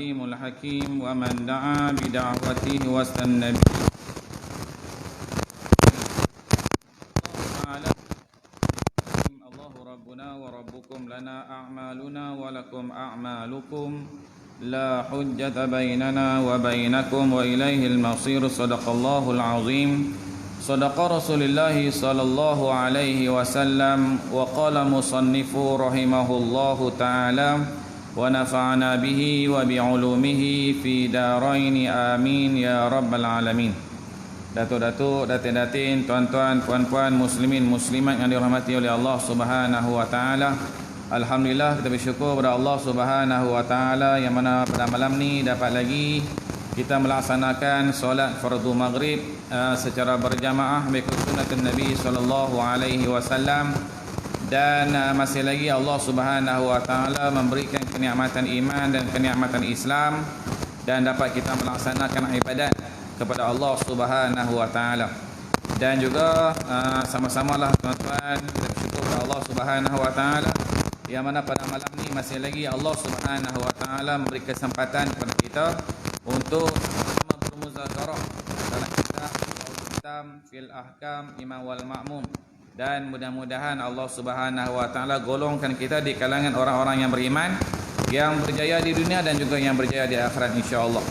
العليم الحكيم ومن دعا بدعوته واستنى الله ربنا وربكم لنا أعمالنا ولكم أعمالكم لا حجة بيننا وبينكم وإليه المصير. صدق الله العظيم. صدق رسول الله صلى الله عليه وسلم. وقال مصنف رحمه الله تعالى ونفعنا به وبعلومه في دارين آمين يا رب العالمين. Datuk-datuk, datin-datin, tuan-tuan, puan-puan, muslimin, muslimat yang dirahmati oleh Allah Subhanahu wa taala. Alhamdulillah, kita bersyukur kepada Allah Subhanahu wa taala yang mana pada malam ni dapat lagi kita melaksanakan solat fardu maghrib secara berjamaah mengikut sunnah Nabi sallallahu alaihi wasallam, dan masih lagi Allah Subhanahu wa taala memberikan kenikmatan iman dan kenikmatan Islam dan dapat kita melaksanakan ibadat kepada Allah Subhanahu wa taala. Dan juga sama-samalah tuan-tuan, kita bersyukur kepada Allah Subhanahu wa taala yang mana pada malam ni masih lagi Allah Subhanahu wa taala memberi kesempatan kepada kita untuk sama bermuzakarah dalam kitab Al-Hitam fil Ahkam Imam wal Ma'mum, dan mudah-mudahan Allah Subhanahu wa taala golongkan kita di kalangan orang-orang yang beriman, yang berjaya di dunia dan juga yang berjaya di akhirat insya-Allah.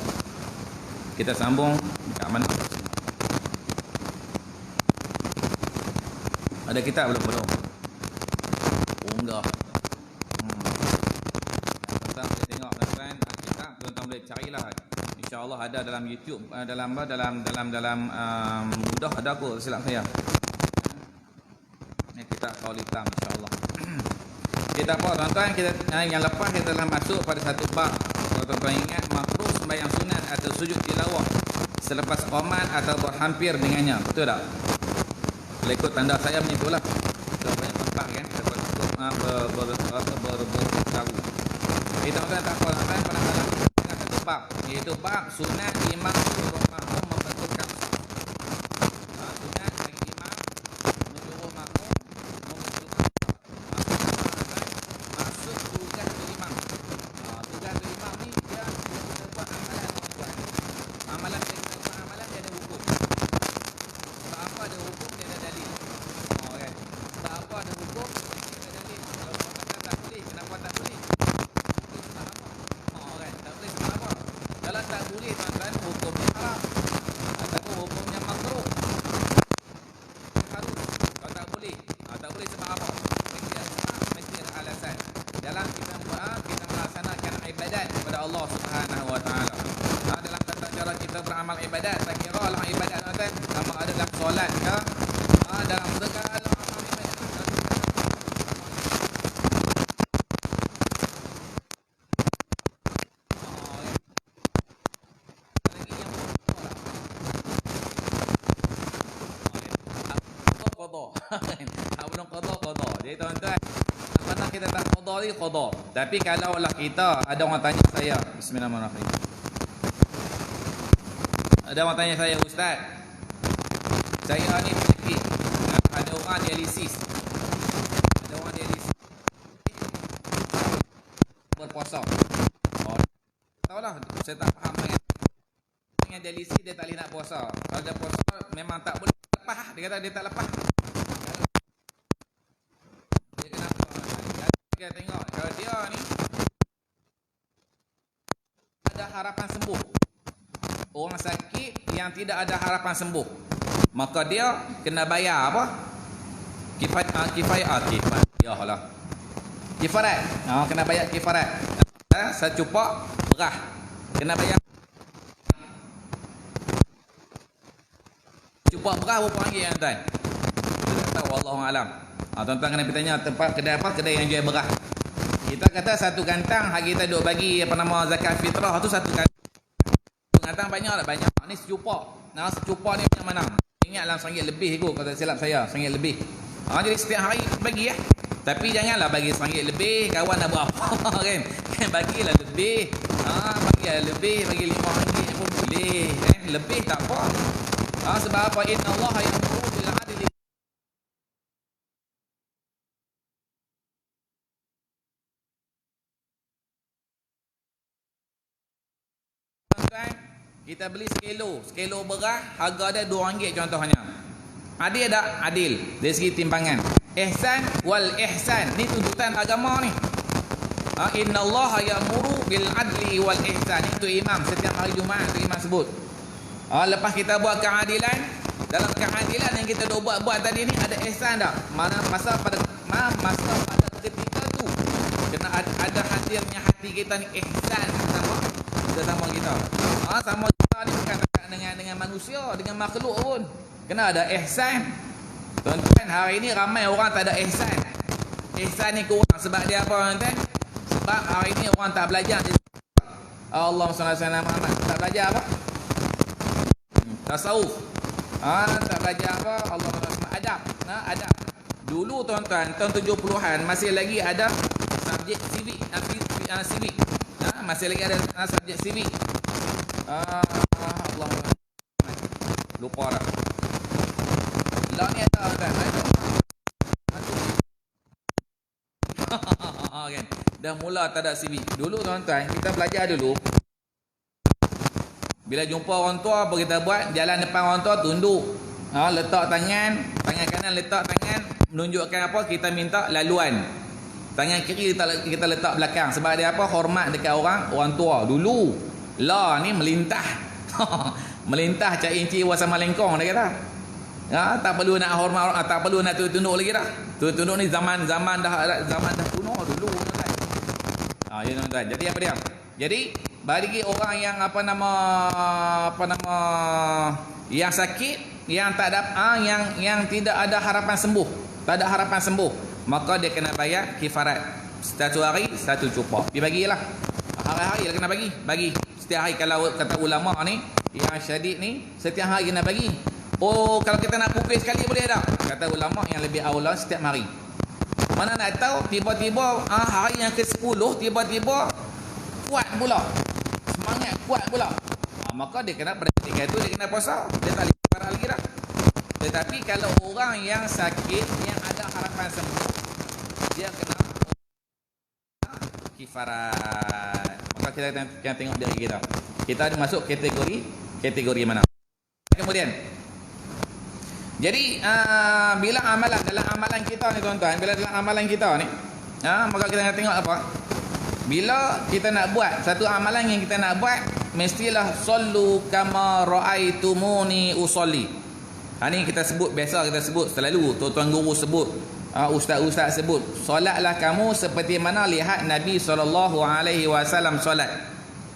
Kita sambung kat mana? Ada kitab belum? Oh enggak. Tuan-tuan boleh tengok tuan-tuan, kitab tuan-tuan boleh carilah. Insya-Allah ada dalam YouTube, dalam mudah ada kot silap saya. Ini kitab Al-Hitam insya-Allah. Kita apa tuan-tuan, kita yang lepas kita telah masuk pada satu bab. Tuan-tuan ingat makruh sembahyang sunat atau sujud tilawah selepas qomat atau berhampir dengannya, betul tak? Kalau ikut tanda saya macam itulah. Kita banyak tempat kan, bertahu. Kita tuan tak apa tuan pada malam dengan satu bab, iaitu bab sunat imam suruh makmum membentuk kapsah. Sunat bagi imam menyuruh makmum membentuk kapsah. Masuk tugas imam. Tugas imam ni dia buat amalan tuan-tuan. Amalan dia buat amalan dia ada hukum. Tak apa ada hukum dia ada dalil. Kan? Tak apa ada hukum dia ada dalil. Kalau orang kata tak boleh, kenapa tak boleh? Sebab apa? Kan? Tak boleh sebab apa? Kalau tak boleh tuan-tuan, hukumnya haram ataupun hukumnya makruh. Harus. Kalau tak boleh sebab apa? Mesti ada sebab, mesti ada alasan. Dalam kita buat, kita melaksanakan ibadat kepada Allah Subhanahu wa taala. Dalam tata cara kita beramal ibadat, tak kira lah ibadat tuan-tuan, sama ada dalam solat ke, dalam segala amal ibadat. Belum qada. Jadi tuan-tuan, mana kita tak qada ni qada. Tapi kalau lah kita ada orang tanya saya, bismillahirrahmanirrahim. Ada orang tanya saya, ustaz, saya ni penyakit, ada orang dialisis. Berpuasa. Tahulah, saya tak faham sangat. Yang dialisis dia tak boleh nak puasa. Kalau dia puasa memang tak boleh lepas. Dia kata dia tak lepas. Dia kenapa? Kita tengok kalau dia ni ada harapan sembuh. Orang sakit yang tidak ada harapan sembuh, maka dia kena bayar apa? Kifarat. Kena bayar kifarat. Secupak berah. Kena bayar. Cupak berah berapa ringgit tuan? Kita tak tahu, wallahu alam. Tuan-tuan kena bertanya tempat kedai apa? Kedai yang jual berah. Kita kata satu kantang hari kita duk bagi zakat fitrah tu satu kantang. Kantang banyak tak? Banyak. Ni secupak. Secupak ni macam mana? Ingatlah RM1 lebih kot, kalau tak silap saya. RM1 lebih. Jadi setiap hari bagi ya. Tapi janganlah bagi RM1 lebih, kawan dah berapa kan? Bagilah lebih. Bagilah lebih, bagi RM5 pun boleh. Lebih tak apa. Sebab apa? Inna Allah ya'muru bil 'adli Kita beli sekilo beras, harga dia RM2 contohnya. Adil tak? Adil. Dari segi timbangan. Ihsan wal ihsan. Ni tuntutan agama ni. Inna Allah ya'muru bil adli wal ihsan. Itu imam. Setiap hari Jumaat itu imam sebut. Lepas kita buat keadilan, dalam keadilan yang kita dah buat tadi ni ada ihsan tak? Masa pada ketika tu kena ada hadirnya hati kita ni ihsan sama kita. Sama kita ni bukan dengan manusia, dengan makhluk pun. Kena ada ihsan. Tuan-tuan, hari ni ramai orang tak ada ihsan. Ihsan ni kurang sebab dia apa tuan-tuan? Sebab hari ni orang tak belajar. Allahumma salli ala sayyidina Muhammad. Tak belajar apa? Tasawuf. Tak belajar apa? Allahumma salli adab. Adab. Dulu tuan-tuan, tahun 70-an masih lagi ada subjek civic. Civic. Masih lagi ada subjek civic. Allah lupa dah. Lah ni ada kan? Kan? Dah mula tak ada civic. Dulu tuan-tuan, kita belajar dulu. Bila jumpa orang tua, apa kita buat? Jalan depan orang tua, tunduk. Letak tangan kanan letak tangan, menunjukkan apa? Kita minta laluan. Tangan kiri kita letak belakang. Sebab dia apa? Hormat dekat orang tua. Dulu, lah ni melintah. Melintah Cak Inci wasama lengkong dia kata. Tak perlu nak hormat, tak perlu nak tunduk lagi dah. Tunduk ni zaman dah kuno dulu tuan-tuan. Ya tuan-tuan. Jadi apa dia? Jadi bagi orang yang apa nama yang sakit, yang tak ada yang tidak ada harapan sembuh, tak ada harapan sembuh, maka dia kena bayar kifarat. Satu hari satu cupah. Dia bagilah. Hari-hari dia kena bagi. Setiap hari, kalau kata ulama ni yang syadid ni, setiap hari kena bagi. Kalau kita nak pukul sekali boleh tak? Kata ulama yang lebih aula setiap hari. Mana nak tahu tiba-tiba hari yang ke-10 tiba-tiba kuat pula. Semangat kuat pula. Maka dia kena pada ketika itu dia kena puasa. Dia tak boleh kifarat lagi dah. Tetapi kalau orang yang sakit yang ada harapan sembuh, dia kena kifarat. Maka kita kena tengok diri kita. Kita ada masuk kategori mana? Kemudian, jadi bila dalam amalan kita ni tuan-tuan, maka kita nak tengok apa? Bila kita nak buat satu amalan yang kita nak buat, mestilah sallu kama raaitumuni usolli. Ni kita sebut, biasa kita sebut selalu, tuan-tuan guru sebut, ustaz-ustaz sebut, solatlah kamu seperti mana lihat Nabi SAW solat.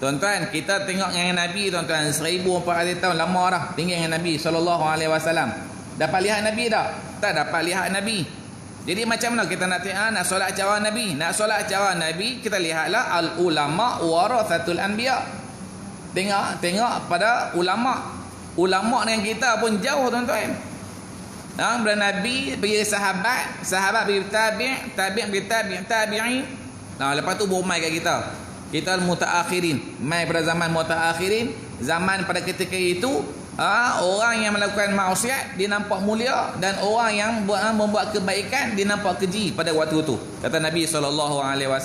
Tuan-tuan, kita tengok dengan Nabi tuan-tuan 1400 tahun lama dah tinggal dengan Nabi SAW. Dapat lihat Nabi tak? Tak dapat lihat Nabi. Jadi macam mana kita nak solat cara Nabi? Nak solat cara Nabi, kita lihatlah al ulama warathatul anbiya. Tengok pada ulama. Ulama dengan kita pun jauh tuan-tuan. Bila Nabi pergi sahabat pergi tabi'i. Lepas tu baru mai kat kita. Kita mutaakhirin, mai pada zaman mutaakhirin, zaman pada ketika itu orang yang melakukan maksiat dia nampak mulia, dan orang yang membuat kebaikan dia nampak keji pada waktu itu. Kata Nabi SAW.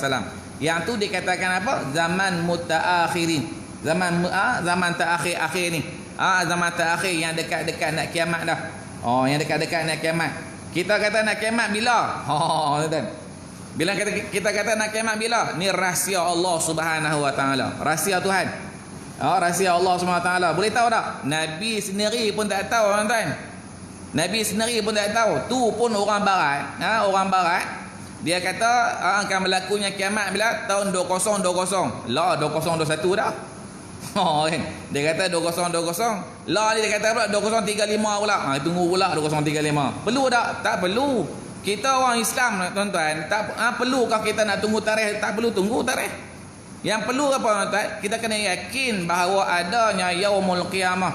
Yang tu dikatakan apa? Zaman mutaakhirin. Zaman terakhir ni. Zaman terakhir yang dekat-dekat nak kiamat dah. Yang dekat-dekat nak kiamat. Kita kata nak kiamat bila? Tuan-tuan. Bila kita kata nak kiamat bila? Ni rahsia Allah Subhanahu Wa Taala. Rahsia Tuhan. Rahsia Allah Subhanahu Wa Taala. Boleh tahu tak? Nabi sendiri pun tak tahu tuan-tuan. Nabi sendiri pun tak tahu. Tu pun orang barat. Orang barat dia kata akan berlakunya kiamat bila? Tahun 2020. Lah 2021 dah. Kan? Dia kata 2020. Lah dia kata pula 2035 pula. Tunggu pula 2035. Perlu tak? Tak perlu. Kita orang Islam tuan-tuan, tak perlukah kita nak tunggu tarikh? Tak perlu tunggu tarikh. Yang perlu apa tuan-tuan? Kita kena yakin bahawa adanya yaumul qiyamah.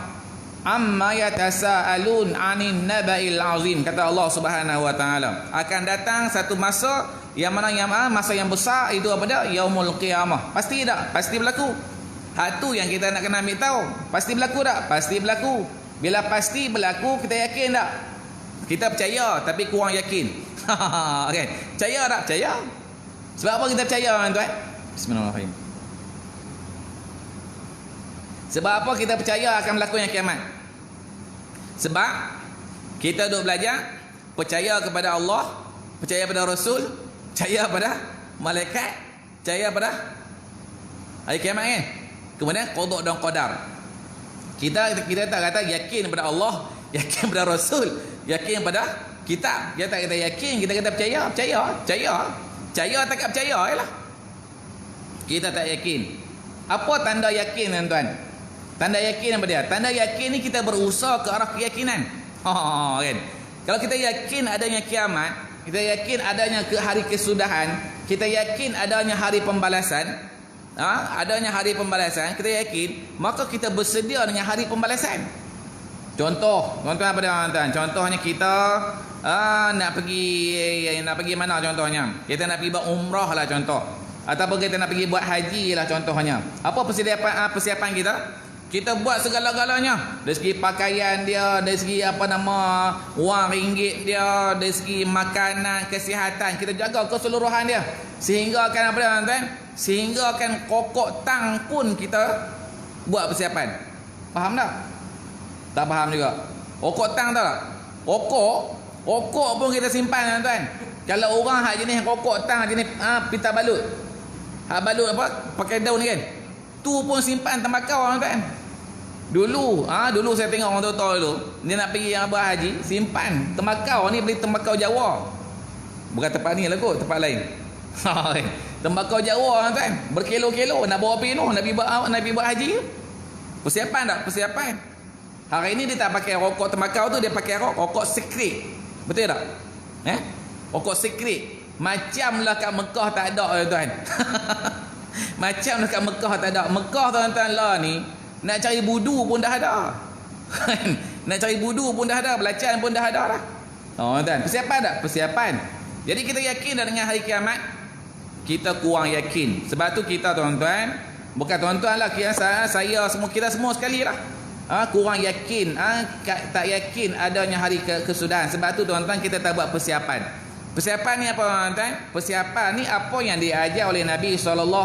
Amma yatasaalun 'anin naba'il 'azim. Kata Allah Subhanahu Wa Taala, akan datang satu masa yang mana masa yang besar, itu apa dia? Yaumul qiyamah. Pasti tak? Pasti berlaku. Hak tu yang kita nak kena ambil tahu. Pasti berlaku tak? Pasti berlaku. Bila pasti berlaku, kita yakin tak? Kita percaya tapi kurang yakin. Okay. Percaya tak? Percaya. Sebab apa kita percaya tuan-tuan? Bismillahirrahmanirrahim. Sebab apa kita percaya akan berlakunya kiamat? Sebab kita duk belajar percaya kepada Allah, percaya pada Rasul, percaya pada malaikat, percaya pada hari kiamat kan. Kemudian qada dan qadar. Kita tak kata yakin pada Allah, yakin pada Rasul, yakin pada kitab. Kita tak kata yakin, kita kata percaya. Percaya tak percaya ialah. Kita tak yakin. Apa tanda yakin tuan-tuan? Tanda yakin apa dia? Tanda yakin ni kita berusaha ke arah keyakinan. Kan? Kalau kita yakin adanya kiamat, kita yakin adanya hari kesudahan, kita yakin adanya hari pembalasan, adanya hari pembalasan, kita yakin, maka kita bersedia dengan hari pembalasan. Contoh apa dia tuan? Contohnya kita nak pergi mana contohnya? Kita nak pergi buat umrah lah contoh. Ataupun kita nak pergi buat haji lah contohnya. Apa persiapan kita? Kita buat segala-galanya. Dari segi pakaian dia, dari segi wang ringgit dia, dari segi makanan, kesihatan, kita jaga keseluruhan dia. Sehingga akan tuan? Sehingga akan kokok tang pun kita buat persiapan. Faham tak? Tak faham juga. Kokok tang tahu tak? Kokok pun kita simpan tuan. Kalau orang hak jenis kokok tang jenis pita balut. Hak balut apa? Pakai daun ni kan. Tu pun simpan tembakau tuan. Dulu saya tengok orang tua dulu, dia nak pergi yang buat haji, simpan tembakau ni, beli tembakau Jawa. Bukan tempat ni lah kot, tempat lain. Tembakau Jawa tuan, berkilo-kilo nak bawa pergi nak pergi buat haji. Persiapan tak? Persiapan. Hari ni dia tak pakai rokok tembakau tu, dia pakai rokok secret. Betul tak? Rokok secret. Macamlah kat Mekah tak ada tuan. Macamlah kat Mekah tak ada. Mekah tuan-tuan lah ni, nak cari budu pun dah ada. Nak cari budu pun dah ada, belacan pun dah ada dah. Tuan, persiapan tak? Persiapan. Jadi kita yakin dah dengan hari kiamat? Kita kurang yakin. Sebab tu kita tuan-tuan, bukan tuan-tuan lah, saya semua, kita semua sekali lah. Kurang yakin, tak yakin adanya hari kesudahan. Sebab tu tuan-tuan kita tak buat persiapan. Persiapan ni apa tuan-tuan? Persiapan ni apa yang diajar oleh Nabi SAW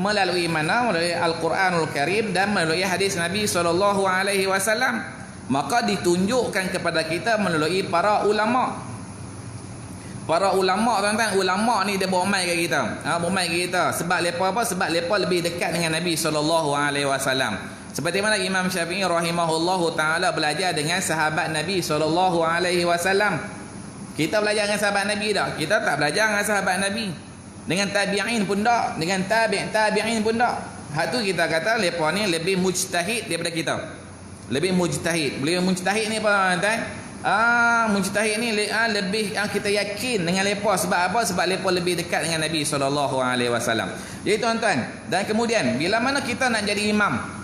melalui mana? Melalui Al-Quranul Karim dan melalui hadis Nabi SAW. Maka ditunjukkan kepada kita melalui para ulama. Para ulama tuan-tuan, ulama ni dia bawa mai kat kita. Bawa mai kat kita. Sebab mereka apa? Sebab mereka lebih dekat dengan Nabi SAW. Seperti mana Imam Syafi'i rahimahullahu ta'ala belajar dengan sahabat Nabi SAW. Kita belajar dengan sahabat Nabi tak? Kita tak belajar dengan sahabat Nabi. Dengan tabi'in pun tak, dengan tabi'in pun tak. Hak tu kita kata mereka ni lebih mujtahid daripada kita. Lebih mujtahid. Beliau mujtahid ni apa tuan? Mujtahid ni lebih kita yakin dengan mereka. Sebab apa? Sebab mereka lebih dekat dengan Nabi SAW. Jadi tuan-tuan, dan kemudian bila mana kita nak jadi imam,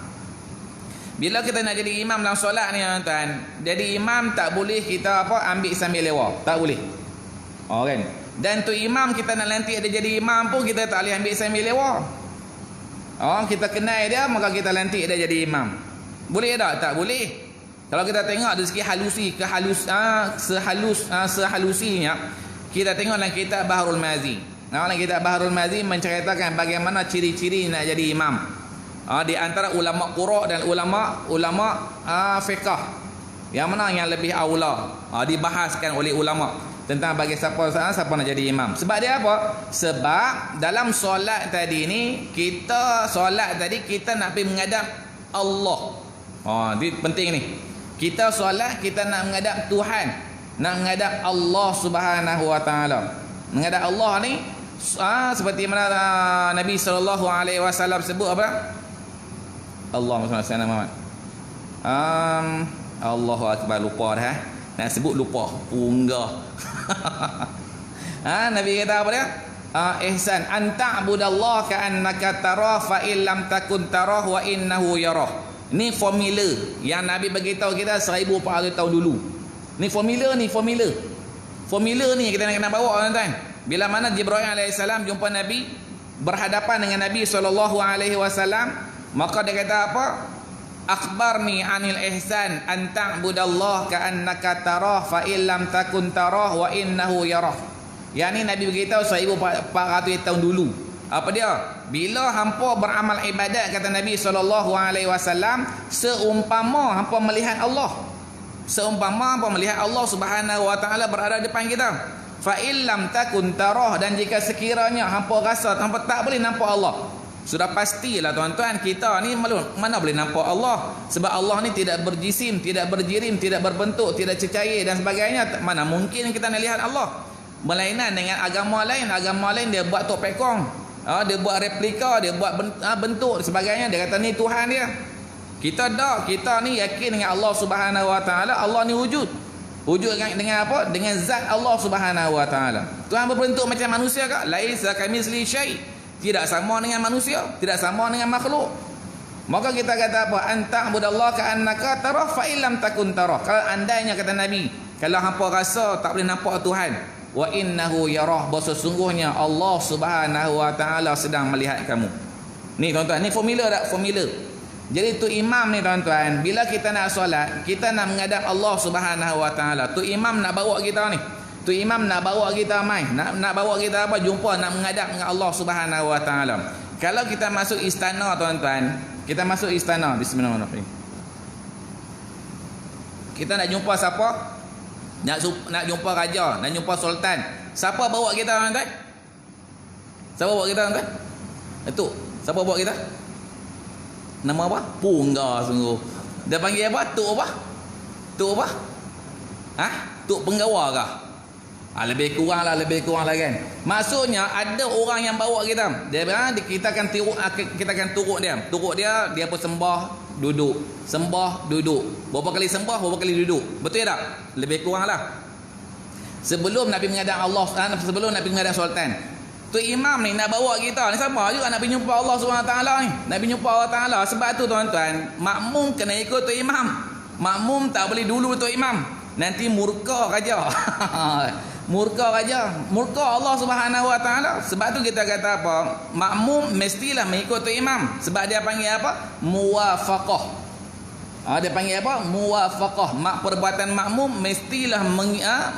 bila kita nak jadi imam dalam solat ni tuan-tuan, jadi imam tak boleh kita ambil sambil lewat. Tak boleh. Kan? Dan tu imam kita nak lantik dia jadi imam pun kita tak boleh ambil sambil lewat. Kita kenal dia, maka kita lantik dia jadi imam. Boleh tak? Tak boleh. Kalau kita tengok dari segi sehalusinya, kita tengok dalam kitab Bahrul Mazi. Dalam kitab Bahrul Mazi menceritakan bagaimana ciri-ciri nak jadi imam. Di antara ulama qura dan ulama fiqh. Yang mana yang lebih aula dibahaskan oleh ulama tentang bagi siapa nak jadi imam. Sebab dia apa? Sebab dalam solat tadi ni, kita nak pergi menghadap Allah. Ini penting ni. Kita solat, kita nak menghadap Tuhan, nak menghadap Allah Subhanahu Wa Taala. Menghadap Allah ni seperti mana Nabi SAW sebut apa? Allahumma salli ala Muhammad. Allahu akbar, lupa dah. Nak sebut lupa, punggah. Nabi kata apa dia? Ihsan an ta'budallaha ka'annaka tarah fa in lam takun tarah wa innahu yarah. Ni formula yang Nabi beritahu kita 1400 tahun dulu. Ni formula. Formula ni kita nak kena bawa tuan-tuan. Bila mana Jibril alaihissalam jumpa Nabi, berhadapan dengan Nabi SAW, maka dia kata apa? Akhbarni anil ihsan an ta'budallaha ka'annaka tarah fa in lam takun tarah wa innahu yarah. Yang ni Nabi beritahu 1400 tahun dulu. Apa dia? Bila hampa beramal ibadat, kata Nabi SAW, seumpama hampa melihat Allah. Seumpama hampa melihat Allah Subhanahu wa taala berada depan kita. Fa illam takun tarah, dan jika sekiranya hampa rasa hampa tak boleh nampak Allah, sudah pastilah tuan-tuan, kita ni mana boleh nampak Allah, sebab Allah ni tidak berjisim, tidak berjirim, tidak berbentuk, tidak cecair dan sebagainya. Mana mungkin kita nak lihat Allah. Berlainan dengan agama lain dia buat tok pekong, dia buat replika, dia buat bentuk sebagainya, dia kata ni Tuhan dia. Kita tak, kita ni yakin dengan Allah Subhanahu wa taala. Allah ni wujud dengan apa? Dengan zat Allah Subhanahu wa taala. Tuhan berbentuk macam manusia ke? Laisa kamitsli syai'. Tidak sama dengan manusia, tidak sama dengan makhluk. Maka kita kata apa? Anta'budallaha ka'annaka tarah fa illam takun tarah. Kalau andainya, kata Nabi, kalau hampa rasa tak boleh nampak Tuhan, wa innahu yarah, sesungguhnya Allah Subhanahu wa taala sedang melihat kamu. Ni tuan-tuan, ni formula tak? Formula. Jadi tu imam ni tuan-tuan, bila kita nak solat, kita nak menghadap Allah Subhanahu wa taala. Tu imam nak bawa kita ni. Tu imam nak bawa kita mai, nak bawa kita apa? Jumpa, nak menghadap dengan Allah Subhanahu wa taala. Kalau kita masuk istana tuan-tuan, kita masuk istana, bismillahirrahmanirrahim. Kita nak jumpa siapa? Nak jumpa raja, nak jumpa sultan. Siapa bawa kita tuan-tuan? Siapa bawa kita tuan-tuan? Itu, siapa bawa kita? Nama apa? Pungga sungguh. Dia panggil apa? Tok apa? Tok apa? Tok penggawa kah? Lebih kurang lah kan. Maksudnya ada orang yang bawa kita. Kita akan turut dia. Turut dia pun sembah, duduk. Sembah, duduk. Berapa kali sembah, berapa kali duduk. Betul tak? Lebih kurang lah. Sebelum Nabi menghadap Allah, sebelum Nabi menghadap sultan, tu imam ni nak bawa kita ni sama juga nak pergi jumpa Allah SWT ni. Nak pergi jumpa Allah Ta'ala. Sebab tu tuan-tuan, makmum kena ikut tu imam. Makmum tak boleh dulu tu imam. Nanti murka raja. Murka Allah Subhanahu wa taala. Sebab tu kita kata apa? Makmum mestilah mengikut tu imam. Sebab dia panggil apa? Muwafaqah. Dia panggil apa? Muwafaqah. Perbuatan makmum mestilah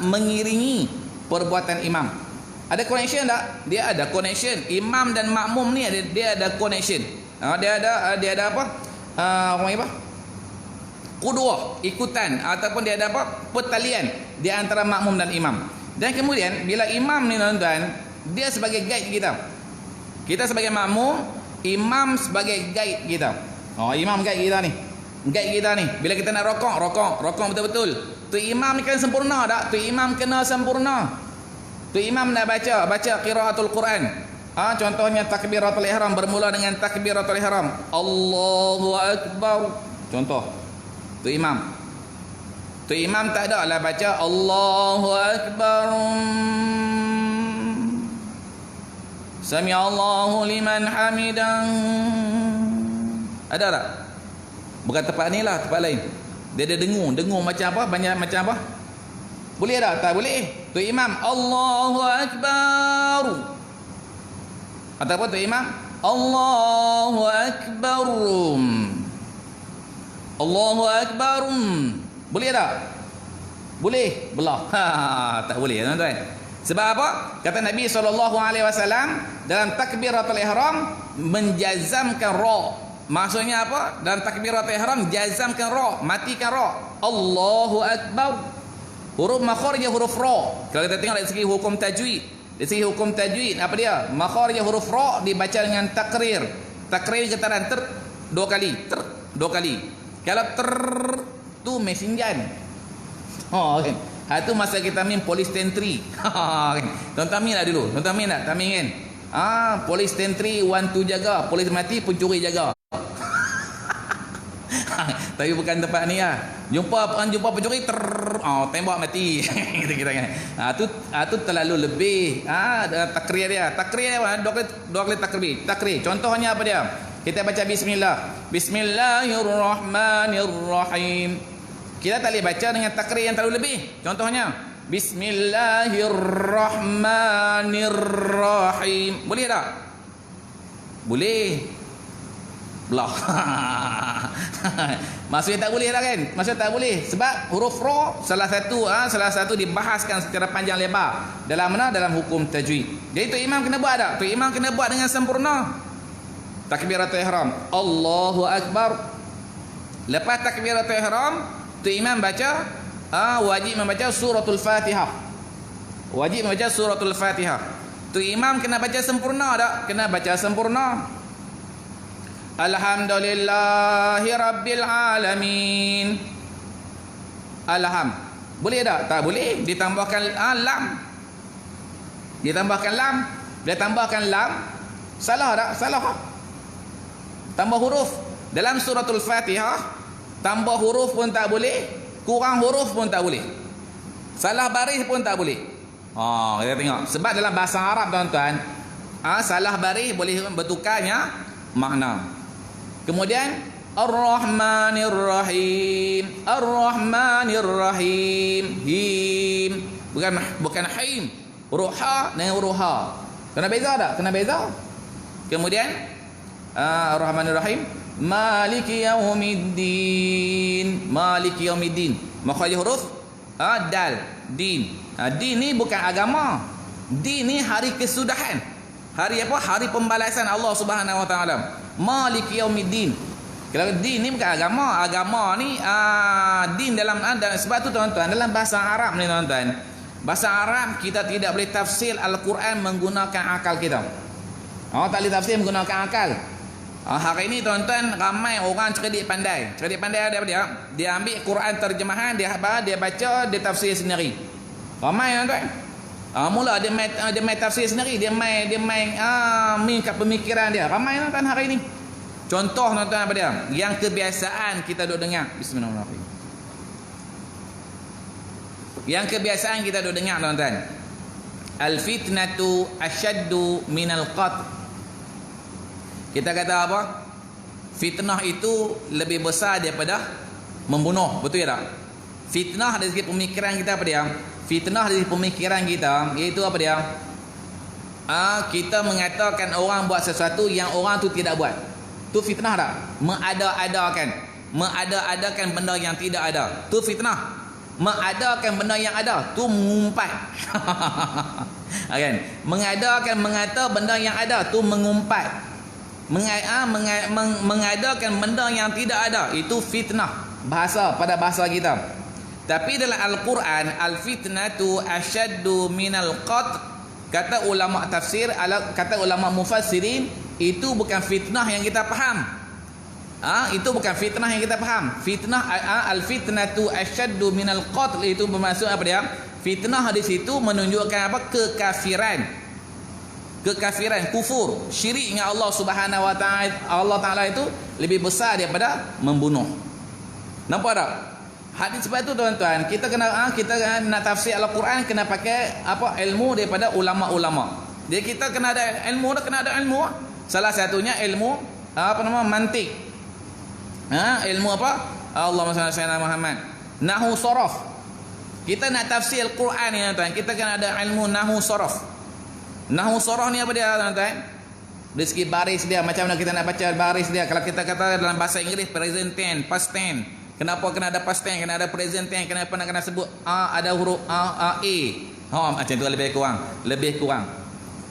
mengiringi perbuatan imam. Ada connection tak? Dia ada connection. Imam dan makmum ni dia ada connection. Dia ada apa? Orang apa? Qudwah, ikutan, ataupun dia ada apa? Pertalian di antara makmum dan imam. Dan kemudian bila imam ni tuan-tuan, dia sebagai guide kita. Kita sebagai makmum, imam sebagai guide kita. Imam guide kita ni. Guide kita ni. Bila kita nak rokok betul-betul. Tu imam ni kena sempurna tak? Tu imam kena sempurna. Tu imam nak baca qiraatul Quran. Contohnya takbiratul ihram, bermula dengan takbiratul ihram. Allahu akbar. Contoh. Tu imam. Tu imam tak ada lah baca Allahu akbar. Sami Allahu liman hamidan. Ada tak? Bukan tempat ni lah, tempat lain. Dia ada dengung macam apa? Banyak macam apa? Boleh tak? Tak boleh. Tu imam Allahu akbar. Ataupun tu imam Allahu akbar. Allahu akbar. Boleh tak? Boleh? Belah. Tak boleh tuan-tuan. Sebab apa? Kata Nabi SAW dalam takbiratul ihram menjazamkan ra. Maksudnya apa? Dalam takbiratul ihram jazamkan ra, matikan ra. Allahu akbar. Huruf makharijnya huruf ra. Kalau kita tengok dari segi hukum tajwid, dari segi hukum tajwid apa dia? Makharijnya huruf ra dibaca dengan takrir. Takrir getaran ter dua kali, ter dua kali. Kalau ter tu mesinjan. Kan. Itu masa kita main polis tentri. Kan. Tuan-tuan main lah dulu. Tuan-tuan main tak? Tak main kan? Polis tentri, one to jaga. Polis mati, pencuri jaga. Tapi bukan tempat ni lah. Jumpa pencuri, tembak mati. Kita kan. Tu terlalu lebih. Takrir dia. Takrir dia apa? Dua kali takrir. Contohnya apa dia? Kita baca bismillah. Bismillahirrahmanirrahim. Kita tak boleh baca dengan takrir yang terlalu lebih. Contohnya bismillahirrahmanirrahim. Boleh tak? Boleh. Belah. Maksudnya tak boleh lah kan? Maksudnya tak boleh. Sebab huruf ra salah satu dibahaskan secara panjang lebar. Dalam mana? Dalam hukum tajwid. Jadi tu imam kena buat tak? Tu imam kena buat dengan sempurna. Takbiratul ihram. Allahu akbar. Lepas takbiratul ihram, tu imam baca wajib membaca suratul Fatihah. Wajib membaca suratul Fatihah. Tu imam kena baca sempurna tak? Kena baca sempurna. Alhamdulillahi Rabbil Alamin. Alham. Boleh tak? Tak boleh. Ditambahkan lam. Ditambahkan lam. Dia tambahkan lam. Salah tak? Salah. Tambah huruf. Dalam suratul Fatihah, tambah huruf pun tak boleh. Kurang huruf pun tak boleh. Salah baris pun tak boleh. Kita tengok. Sebab dalam bahasa Arab tuan-tuan, salah baris boleh bertukarnya makna. Kemudian Ar-Rahmanir Rahim. Ar-Rahmanir Rahim. Him. Bukan haim. Ruha dengan ruha. Kena beza tak? Kena beza. Kemudian Ar-Rahmanir Rahim. Maliki Yaumiddin. Maliki Yaumiddin. Makhraj huruf dal, din. Din ni bukan agama. Din ni hari kesudahan. Hari apa? Hari pembalasan Allah Subhanahu Wa Taala. Maliki Yaumiddin. Kalau din ni bukan agama. Agama ni din dalam sebab tu tuan-tuan, dalam bahasa Arab ni tuan-tuan, bahasa Arab kita tidak boleh tafsir Al-Quran menggunakan akal kita. Tak boleh tafsir menggunakan akal. Hari ini tuan-tuan, ramai orang cerdik pandai. Cerdik pandai ada apa dia? Dia ambil Quran terjemahan, dia baca, dia tafsir sendiri. Ramai tuan-tuan. Mula dia main tafsir sendiri, dia main kat pemikiran dia. Ramai tuan-tuan hari ini. Contoh tuan-tuan apa dia? Yang kebiasaan kita duk dengar. Bismillahirrahmanirrahim. Yang kebiasaan kita duk dengar tuan-tuan. Al-fitnatu asyaddu minal qatl. Kita kata apa? Fitnah itu lebih besar daripada membunuh. Betul ya tak? Fitnah dari segi pemikiran kita apa dia? Fitnah dari pemikiran kita iaitu apa dia? Kita mengatakan orang buat sesuatu yang orang tu tidak buat. Tu fitnah tak? Mengada-adakan benda yang tidak ada. Tu fitnah. Mengadakan benda yang ada, tu mengumpat. Kan? Mengata benda yang ada, tu mengumpat. Mengadakan benda yang tidak ada, itu fitnah. Pada bahasa kita. Tapi dalam Al-Quran, al-fitnatu asyaddu minal qatl. Kata ulama tafsir, kata ulama mufassirin, itu bukan fitnah yang kita faham. Itu bukan fitnah yang kita faham. Fitnah al-fitnatu asyaddu minal qatl itu bermaksud apa dia? Fitnah di situ menunjukkan apa? Kekafiran, kufur, syirik dengan Allah Subhanahu Wa Taala. Allah Taala itu lebih besar daripada membunuh. Nampak tak? Hadis sebab itu tuan-tuan, kita nak tafsir Al-Quran kena pakai apa? Ilmu daripada ulama-ulama. Jadi kita kena ada ilmu. Salah satunya ilmu mantik. Ilmu apa? Allahumma salli ala sayyidina Muhammad. Nahwu saraf. Kita nak tafsir Al-Quran ni tuan-tuan, kita kena ada ilmu nahwu saraf. Nahwu saraf ni apa dia tuan-tuan? Dari segi baris dia, macam mana kita nak baca baris dia. Kalau kita kata dalam bahasa Inggeris present tense, past tense. Kenapa kena ada past tense, kena ada present tense, kenapa nak kena sebut ada huruf a. Macam tu lebih kurang.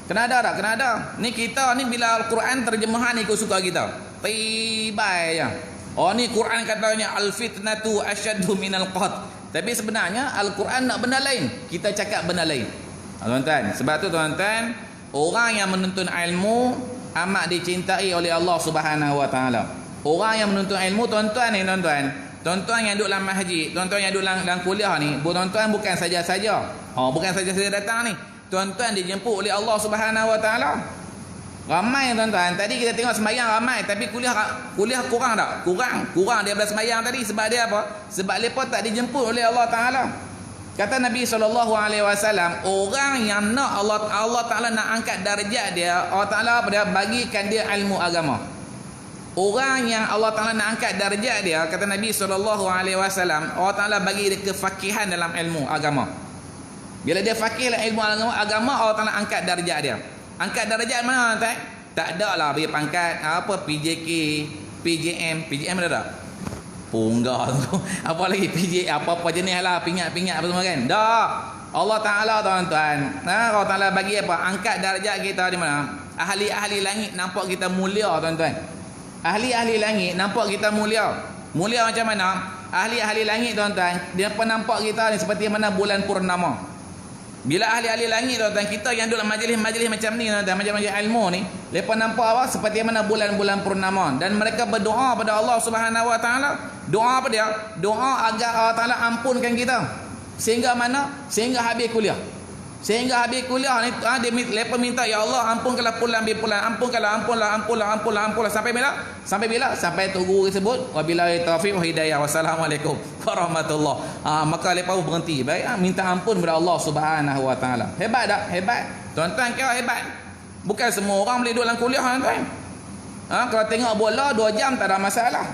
Kena ada tak? Kena ada. Ni kita ni bila Al-Quran terjemahan ikut suka kita. Tibai je. Ni Quran katanya al-fitnatu asyaddu minal qatl. Tapi sebenarnya Al-Quran nak benda lain. Kita cakap benda lain. Tuan-tuan, sebab tu tuan-tuan, orang yang menuntut ilmu amat dicintai oleh Allah Subhanahu Wa Taala. Orang yang menuntut ilmu tuan-tuan ni tuan-tuan yang duduk dalam masjid, tuan-tuan yang duduk dalam kuliah ni, tuan-tuan bukan saja-saja. Bukan saja-saja datang ni. Tuan-tuan dijemput oleh Allah Subhanahu Wa Taala. Ramai tuan-tuan. Tadi kita tengok sembahyang ramai, tapi kuliah kurang tak? Kurang daripada sembahyang tadi. Sebab dia apa? Sebab mereka tak dijemput oleh Allah Taala. Kata Nabi SAW, orang yang nak Allah Taala nak angkat darjat dia, Allah Taala bagikan dia ilmu agama. Orang yang Allah Taala nak angkat darjat dia, kata Nabi SAW, Allah Taala bagi dia kefakihan dalam ilmu agama. Bila dia fakih dalam ilmu agama, Allah Taala angkat darjat dia. Angkat darjat mana tuan? Tak ada lah bagi pangkat PJK, PJM ada tak? Punggah tu. Apa lagi apa-apa jenis lah, pingat-pingat apa semua kan. Dah. Allah Taala tuan-tuan. Allah Taala bagi apa? Angkat darjat kita di mana? Ahli-ahli langit nampak kita mulia tuan-tuan. Ahli-ahli langit nampak kita mulia. Mulia macam mana? Ahli-ahli langit tuan-tuan, dia pun nampak kita ni seperti mana bulan purnama. Bila ahli-ahli langit tuan-tuan, kita yang duduk majlis-majlis macam ni tuan-tuan, majlis-majlis ilmu ni, mereka nampak apa? Seperti mana bulan-bulan purnama. Dan mereka berdoa pada Allah Subhanahu Wa Taala. Doa apa dia? Doa agar Allah Taala ampunkan kita. Sehingga mana? Sehingga habis kuliah. Sehingga habis kuliah ni mereka minta, ya Allah ampunkanlah pulang bi pulang, ampunkanlah sampai bila? Sampai tu guru sebut wabillahi taufiq wa hidayah, wassalamualaikum warahmatullah. Maka mereka berhenti baik, minta ampun kepada Allah Subhanahu Wa Taala. Hebat tak? Hebat. Tuan-tuan kira hebat. Bukan semua orang boleh duduk dalam kuliah tuan-tuan. Kalau tengok bola 2 jam tak ada masalah.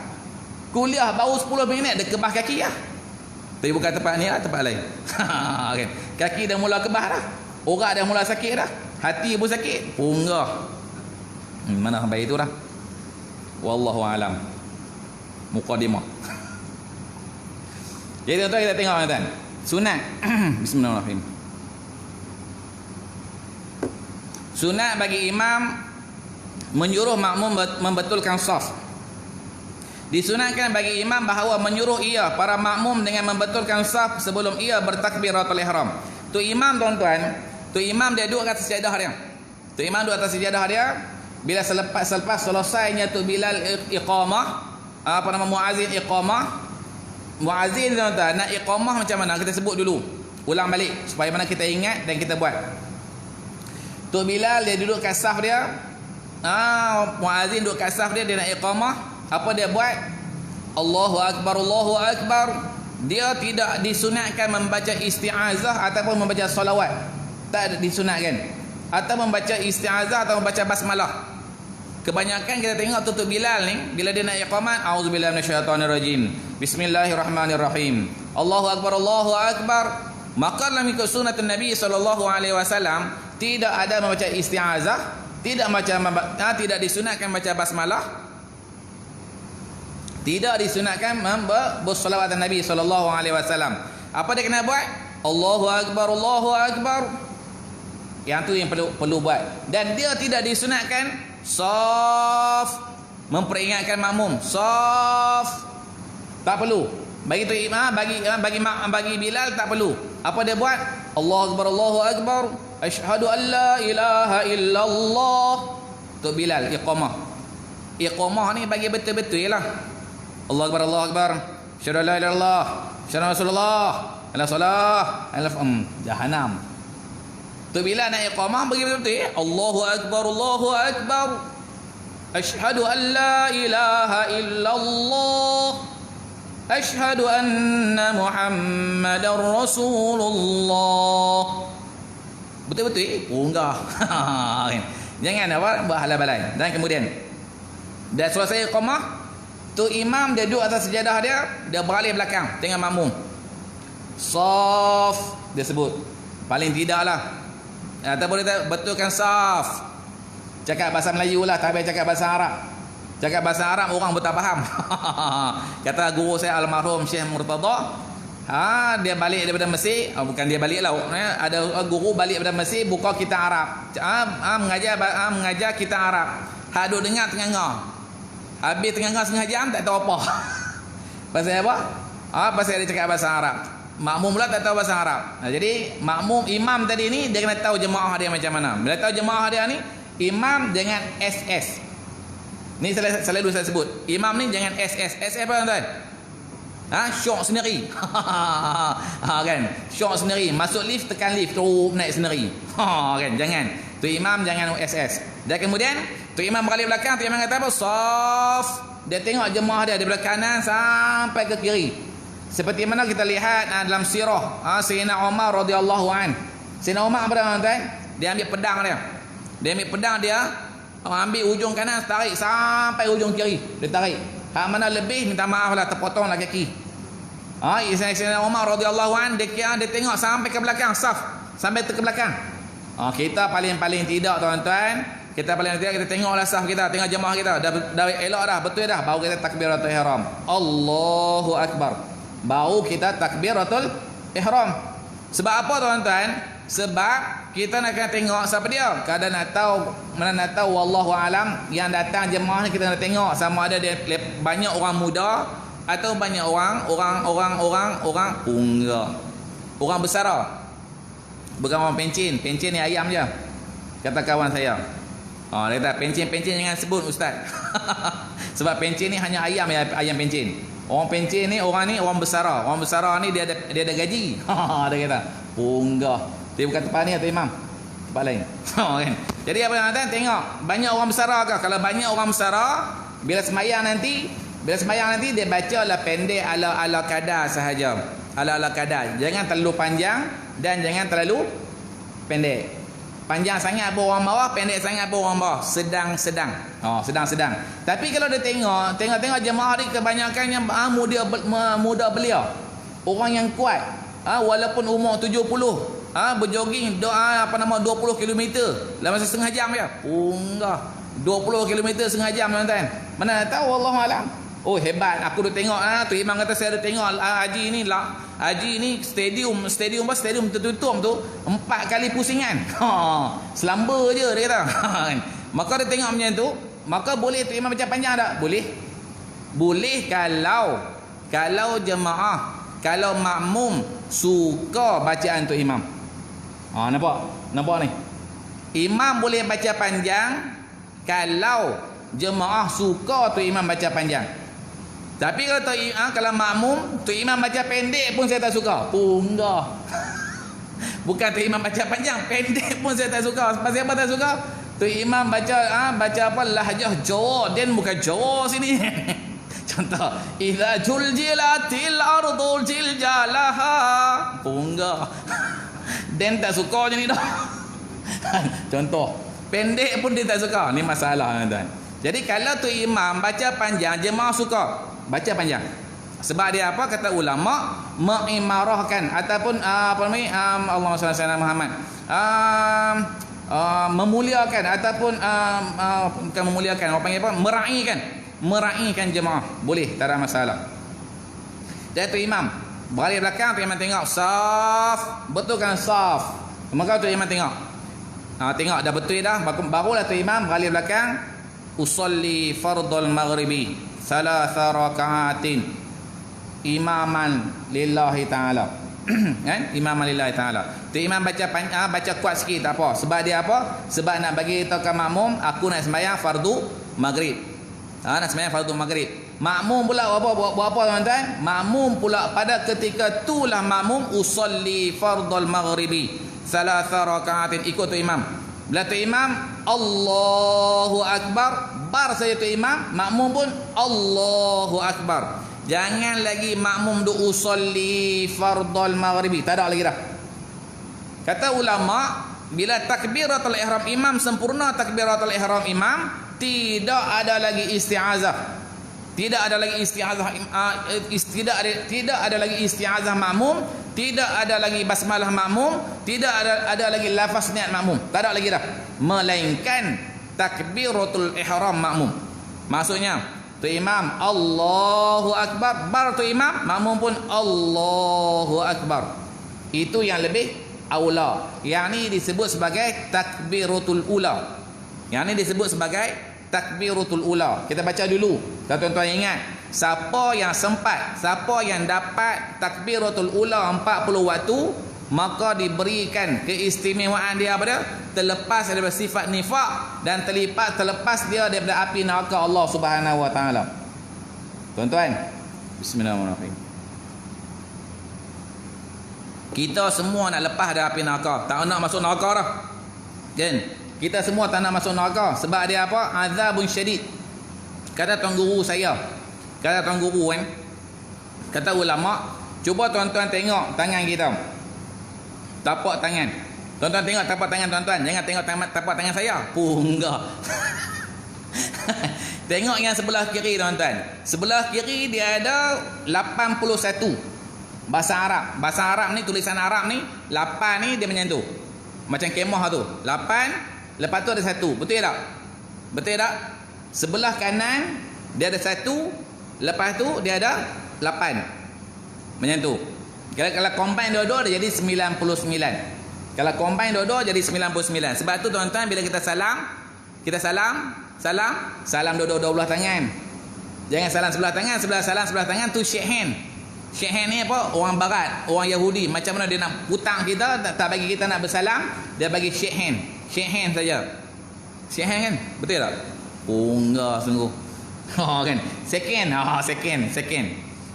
Kuliah baru 10 minit dia kebah kaki lah. Tapi bukan tempat ni lah, tempat lain. Okay. Kaki dah mula kebah dah. Orang dah mula sakit dah. Hati pun sakit. Punggah. Mana sampai itu dah. Wallahu alam. Muqaddimah. Jadi tuan-tuan kita tengok tuan-tuan. Sunat. Bismillahirrahmanirrahim. Sunat bagi imam menyuruh makmum membetulkan saf. Disunatkan bagi imam bahawa menyuruh ia para makmum dengan membetulkan saf sebelum ia bertakbiratul ihram. Tu imam tuan-tuan, tu imam dia duduk atas sejadah dia. Tu imam duduk atas sejadah dia. Bila selepas selesainya tu Bilal iqamah, muazzin iqamah. Muazzin tuan-tuan nak iqamah macam mana kita sebut dulu. Ulang balik supaya mana kita ingat dan kita buat. Tu Bilal dia duduk kat saf dia. Muazzin duduk kat saf dia nak iqamah. Apa dia buat? Allahu Akbar, Allahu Akbar. Dia tidak disunatkan membaca isti'azah ataupun membaca salawat. Tak disunatkan. Atau membaca isti'azah atau membaca basmalah. Kebanyakan kita tengok tutup Bilal ni, bila dia nak iqamat, auzubillahi minasyaitonirrajim. Bismillahirrahmanirrahim. Allahu Akbar, Allahu Akbar. Maka dalam ikut sunnatun Nabi SAW tidak ada membaca isti'azah, tidak disunatkan membaca basmalah. Tidak disunatkan bersolawat Nabi SAW. Apa dia kena buat? Allahu Akbar, Allahu Akbar. Yang tu yang perlu buat. Dan dia tidak disunatkan saf, memperingatkan makmum. Saf tak perlu. Bagi tu imam, bagi Bilal tak perlu. Apa dia buat? Allahu Akbar, Allahu Akbar. Asyhadu an la ilaha illallah. Tu Bilal iqamah. Iqamah ni bagi betul-betul lah. Allah Akbar, Allah Akbar. Asyhadu an la ilaha illallah, asyhadu anna Rasulullah, ala salah, ala jahannam. Tu bila nak iqamah bagi betul-betul. Allahu Akbar, Allahu Akbar. Asyhadu an la ilaha illallah, asyhadu anna Muhammadar Rasulullah. Betul-betul. Enggak. Jangan apa buat halal-balai. Dan kemudian dah selesai iqamah, tu imam dia duduk atas sejadah dia, dia beralih belakang tengok makmum. Saf dia sebut. Paling tidaklah ataupun dia betulkan saf. Cakap bahasa Melayu lah, tak payah cakap bahasa Arab. Cakap bahasa Arab orang pun tak faham. Kata guru saya almarhum Syekh Murtada, dia balik daripada Mesir, bukan dia balik lah, ada guru balik daripada Mesir buka kitab Arab. Mengajar kitab Arab. Hak duk dengar tengah-tengah. Habis tengah-tengah setengah jam tak tahu apa. Pasal apa? Pasal dia cakap bahasa Arab. Makmum pula tak tahu bahasa Arab. Jadi makmum imam tadi ni dia kena tahu jemaah dia macam mana. Bila tahu jemaah dia ni, imam dengan SS. Ni selalu saya sebut. Imam ni jangan SS. SS apa tuan-tuan? Syok sendiri. Kan? Syok sendiri. Masuk lift, tekan lift, terus naik sendiri. Kan? Jangan. Tu imam jangan SS. Dan kemudian tu imam beralih belakang, tu imam kata apa? Saf. Dia tengok jemaah dia daripada kanan sampai ke kiri. Seperti mana kita lihat dalam sirah Sayyidina Umar radhiyallahu an. Sayyidina Umar apa tuan-tuan? Dia ambil pedang dia. Dia ambil pedang dia, ambil ujung kanan, tarik sampai ujung kiri. Dia tarik. Hak mana lebih minta maaf lah, terpotonglah kaki. Sayyidina Umar radhiyallahu an dia tengok sampai ke belakang saf, sampai ke belakang. Kita paling-paling tidak tuan-tuan, Kita paling nanti kita tengoklah saf kita, tengok jemaah kita, dah elok dah, betul dah, baru kita takbiratul ihram. Allahu akbar. Baru kita takbiratul ihram. Sebab apa tuan-tuan? Sebab kita nak kena tengok siapa dia. Kadang nak tahu, mana nak tahu wallahu alam, yang datang jemaah ni kita nak tengok sama ada dia banyak orang muda atau banyak orang unga. Orang besar. Bukan orang pencin. Pencin ni ayam je. Kata kawan saya. Dia kata pencin jangan sebut ustaz. Sebab pencin ni hanya ayam pencin. Orang pencin ni orang besar. Orang besar ni dia ada gaji. Dia kata, "Punggah." Dia bukan tempat ni atau imam. Tempat lain. Kan? Jadi apa yang ada tengok banyak orang besar ke? Kalau banyak orang besar, bila sembahyang nanti dia bacalah pendek ala kadar sahaja. Ala kadar. Jangan terlalu panjang dan jangan terlalu pendek. Panjang sangat pun orang bawah, pendek sangat pun orang bawah. Sedang-sedang. Sedang-sedang. Tapi kalau dia tengok jemaah ni kebanyakan yang muda belia. Orang yang kuat. Walaupun umur 70, berjoging 20 km dalam masa setengah jam je. Enggak. 20 km setengah jam tuan-tuan. Mana tahu wallahualam. Oh hebat, aku dah tengok tu imam kata saya dah tengok haji ni stadium tertutup tu 4 kali pusingan. Selamba je dia kata. Maka dia tengok macam tu, maka boleh tu imam baca panjang tak? Boleh kalau jemaah, kalau makmum suka bacaan tu imam. Nampak ni. Imam boleh baca panjang kalau jemaah suka tu imam baca panjang. Tapi kalau makmum tu imam baca pendek pun saya tak suka. Punggah. Bukan tu imam baca panjang, pendek pun saya tak suka. Pasal apa tak suka? Tu imam baca apa lahjah Jawa, dan bukan Jawa sini. Contoh, idza juljilatil ardu jiljalaha. Punggah. Dan tak suka je ni dah. Contoh, pendek pun dia tak suka. Ni masalah tuan-tuan. Jadi kalau tu imam baca panjang, jemaah suka baca panjang. Sebab dia apa? Kata ulama, mengimarahkan ataupun Allahumma shalli ala Muhammad. Memuliakan ataupun bukan memuliakan, orang panggil apa? Meraihkan jemaah. Boleh, tak ada masalah. Dan tu imam balik belakang, tu imam tengok saf, betul kan saf. Maka tu imam tengok. Tengok dah betul dah, barulah tu imam balik belakang, usolli fardul maghribi 3 rakaatin imaman lillahi ta'ala. Kan? Imaman lillahi ta'ala. Tu imam baca kuat sikit tak apa. Sebab dia apa? Sebab nak bagi tahu ke makmum, aku nak sembahyang fardu maghrib. Nak sembahyang fardu maghrib. Makmum pula buat apa tuan-tuan? Makmum pula pada ketika itulah makmum usolli fardul maghribi 3 rakaatin, ikut tu imam. Bila tu imam Allahu akbar, bar saja tu imam, makmum pun Allahu akbar. Jangan lagi makmum du usolli fardul maghribi, tak ada lagi dah. Kata ulama, bila takbiratul ihram imam sempurna, takbiratul ihram imam, tidak ada lagi isti'azah. Tidak ada lagi isti'azah makmum, tidak ada lagi basmalah makmum, tidak ada lagi lafaz niat makmum. Tak ada lagi dah. Melainkan takbiratul ihram makmum. Maksudnya tu imam Allahu akbar, bar tu imam, makmum pun Allahu akbar. Itu yang lebih aula. Yang ni disebut sebagai takbiratul ula. Yang ni disebut sebagai takbiratul ula. Kita baca dulu. Kalau tuan-tuan ingat, siapa yang sempat, siapa yang dapat takbiratul ula 40 waktu, maka diberikan keistimewaan dia apa dia? Terlepas daripada sifat nifak dan terlepas dia daripada api neraka Allah Subhanahu wa taala. Tuan-tuan, bismillahirrahmanirrahim. Kita semua nak lepas dari api neraka, tak nak masuk neraka dah. Kan? Kita semua tak nak masuk neraka sebab dia apa? Azabun syadid. Kata tuan guru saya, kata tuan guru kan, kata ulama, cuba tuan-tuan tengok tangan kita. Tapak tangan. Tuan-tuan tengok tapak tangan tuan-tuan. Jangan tengok tapak tangan saya. Enggak. Tengok yang sebelah kiri tuan-tuan. Sebelah kiri dia ada 81. Bahasa Arab. Bahasa Arab ni, tulisan Arab ni, 8 ni dia macam tu. Macam kemah tu. 8, lepas tu ada satu. Betul tak? Betul tak? Sebelah kanan dia ada satu, lepas tu dia ada 8. Macam tu. Kalau combine dua-dua dia jadi 99. Kalau combine dua-dua jadi 99. Sebab tu tuan-tuan, bila kita salam dua-dua belah tangan. Jangan salam sebelah tangan, sebelah tangan tu shake hand. Shake hand ni apa? Orang barat, orang Yahudi, macam mana dia nak hutang kita, tak bagi kita nak bersalam, dia bagi shake hand. Shake hand saja. Shake hand kan? Betul tak? Enggak sungguh. Kan? Second.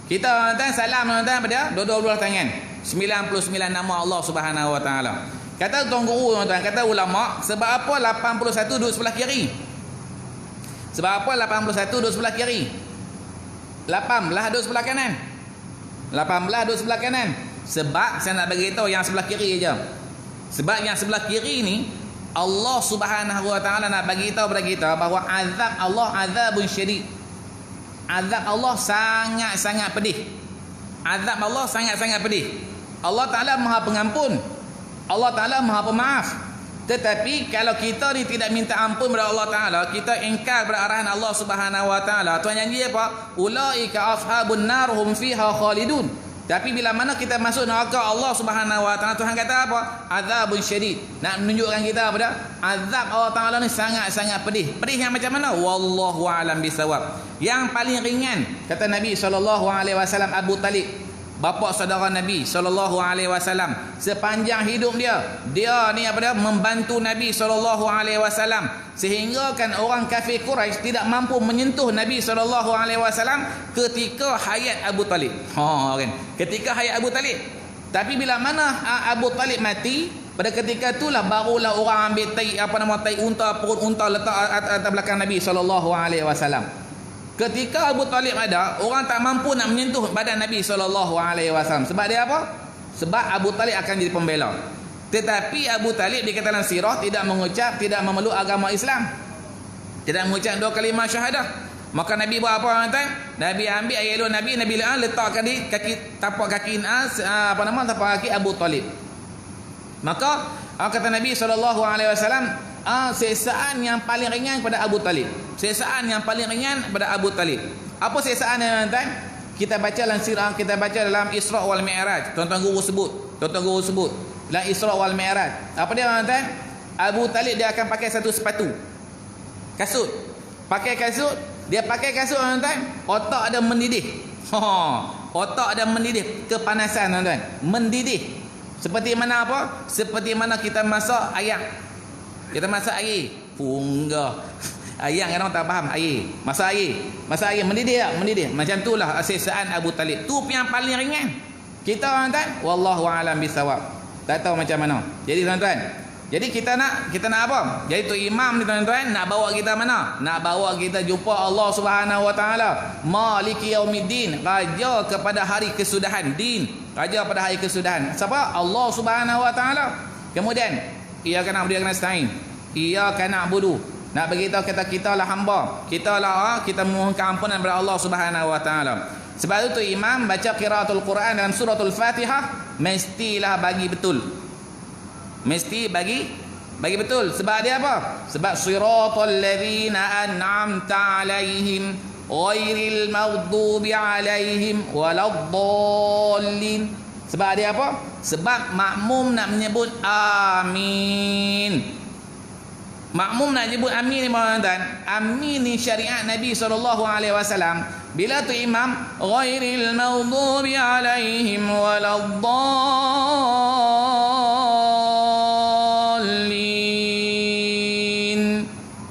Kita tuan-tuan salam tuan-tuan pada dua-dua belah tangan. 99 nama Allah Subhanahu Wa Taala. Kata tuan guru tuan-tuan, kata ulama, sebab apa 81 duduk sebelah kiri? Sebab apa 81 duduk sebelah kiri? 18 duduk sebelah kanan. 18 duduk sebelah kanan. Sebab saya nak bagi tahu yang sebelah kiri je. Sebab yang sebelah kiri ni Allah Subhanahu Wa Taala nak bagi tahu kepada kita bahawa azab Allah azabun syadid. Azab Allah sangat-sangat pedih. Azab Allah sangat-sangat pedih. Allah Taala Maha Pengampun. Allah Taala Maha Pemaaf. Tetapi kalau kita ni tidak minta ampun kepada Allah Taala, kita ingkar kepada arahan Allah Subhanahu Wa Taala, Tuhan janji apa? Ulaika ashabun nar hum fiha khalidun. Tapi bila mana kita masuk neraka Allah Subhanahu Wa Taala, Tuhan kata apa? Azabun syadid. Nak menunjukkan kita pada azab Allah Taala ni sangat-sangat pedih. Pedih yang macam mana? Wallahu a'lam bisawab. Yang paling ringan kata Nabi SAW, Abu Talib, bapa saudara Nabi SAW, sepanjang hidup dia ni apa dia? Membantu Nabi SAW, sehingga kan orang kafir Quraisy tidak mampu menyentuh Nabi SAW ketika hayat Abu Talib. Kan? Ketika hayat Abu Talib. Tapi bila mana Abu Talib mati, pada ketika itulah barulah orang ambil tai unta, perut unta letak atas belakang Nabi SAW. Ketika Abu Talib ada, orang tak mampu nak menyentuh badan Nabi SAW. Sebab dia apa? Sebab Abu Talib akan jadi pembela. Tetapi Abu Talib di dalam sirah tidak memeluk agama Islam. Tidak mengucap 2 kalimah syahadah. Maka Nabi buat apa tuan? Nabi ambil ayat Nabi letakkan di tapak kaki Abu Talib. Maka kata Nabi SAW, sesaan yang paling ringan kepada Abu Talib. Sesaan yang paling ringan kepada Abu Talib. Apa sesaan yang tuan? Kita baca dalam sirah, kita baca dalam Isra wal Mi'raj. Tuan-tuan guru sebut dalam Isra wal Mi'raj. Apa dia tuan? Abu Talib dia akan pakai satu sepatu. Kasut. Pakai kasut, dia pakai kasut tuan-tuan, otak ada mendidih. Otak ada mendidih, kepanasan tuan-tuan. Mendidih. Seperti mana apa? Seperti mana kita masak ayam. Kita masak air, punggah. Ayam kadang tak faham air. Masak air mendidih tak? Mendidih. Macam itulah sesaan Abu Talib. Tu yang paling ringan. Kita tuan-tuan, wallahu a'lam bisawab. Tak tahu macam mana. Jadi tuan-tuan, jadi kita nak apa? Jadi tu imam ni tuan-tuan nak bawa kita mana? Nak bawa kita jumpa Allah Subhanahu Wa Taala. Maliki yaumiddin, raja kepada hari kesudahan. Din, raja pada hari kesudahan. Siapa? Allah Subhanahu Wa Taala. Kemudian Iyyaka na'budu wa iyyaka nasta'in. Iyyaka na'budu. Nak beritahu kita lah hamba. Kita memohonkan ampunan kepada Allah Subhanahu Wa Taala. Sebab itu imam baca qiraatul Quran dalam suratul Fatihah mestilah bagi betul. Mesti bagi betul. Sebab dia apa? Sebab siratal ladzina an'amta 'alaihim ghairil maghdubi 'alaihim waladdallin. Sebab dia apa? Sebab makmum nak menyebut amin. Makmum nak menyebut amin ni tuan-tuan. Amin ni syariat Nabi SAW. Bila tu imam ghairil maghdubi alaihim waladdallin.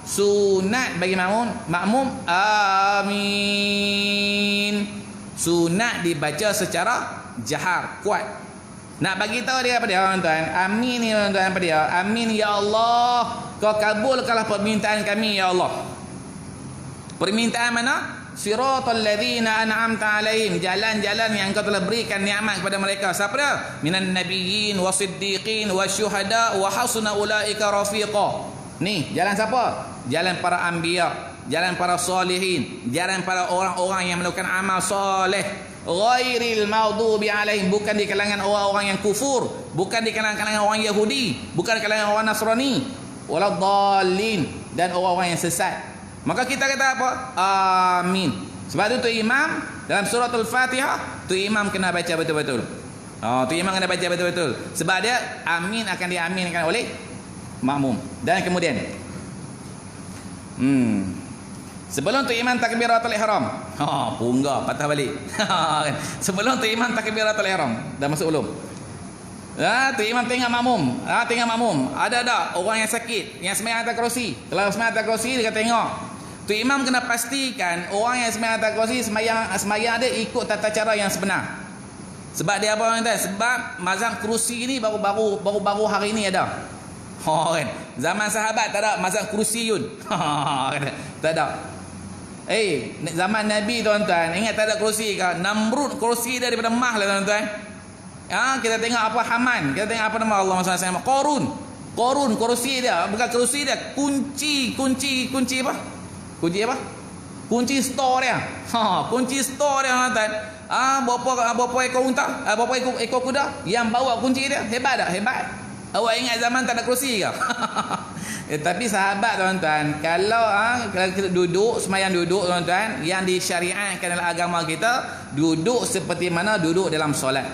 Sunat bagi makmum amin. Sunat dibaca secara jahar, kuat. Nak bagi tahu dia apa dia tuan-tuan? Amin ni tuan-tuan apa dia? Amin ya Allah, kau kabulkanlah permintaan kami ya Allah. Permintaan mana? Siratal ladzina an'amta alaihim, jalan-jalan yang kau telah berikan nikmat kepada mereka. Siapa dia? Minan nabiyyin wasiddiqin wasyuhada wa hasuna ulaika rafiqa. Ni jalan siapa? Jalan para anbiya, jalan para salihin, jalan para orang-orang yang melakukan amal soleh. Ghairil maghdubi alaihim, bukan di kalangan orang-orang yang kufur, bukan di kalangan orang Yahudi, bukan di kalangan orang Nasrani. waladdallin, dan orang-orang yang sesat. Maka kita kata apa? Amin. Sebab tu imam dalam surah Al-Fatihah, tu imam kena baca betul-betul. Tu imam kena baca betul-betul. Sebab dia amin akan diaminkan oleh makmum. Dan kemudian sebelum tu imam takbiratul ihram. Punggah patah balik. Sebelum tu imam takbiratul ihram, dah masuk belum? Tu imam tengok makmum. Tengok makmum. Ada tak orang yang sakit, yang sembahyang atas kerusi? Kalau sembahyang atas kerusi, dia kata tengok. Tu imam kena pastikan orang yang sembahyang atas kerusi sembahyang dia ikut tata cara yang sebenar. Sebab dia apa orang kata? Sebab mazhab kerusi ni baru hari ni ada. Kan? Zaman sahabat tak ada mazhab kerusiun. Tak ada. Zaman Nabi tuan-tuan, ingat tak ada kerusi ke? Namrud kerusi dia daripada mah lah tuan-tuan. Kita tengok apa Haman, kita tengok apa nama Allah SWT. Korun kerusi dia, bukan kerusi dia, kunci apa? Kunci apa? Kunci store dia. Kunci store dia tuan-tuan. Berapa ekor unta? Berapa ekor kuda yang bawa kunci dia? Hebat tak? Hebat. Awak ingat zaman tak ada kerusi ke? Tapi sahabat tuan-tuan, kalau kita duduk sembahyang duduk tuan-tuan, yang disyariatkan dalam agama kita, duduk seperti mana duduk dalam solat.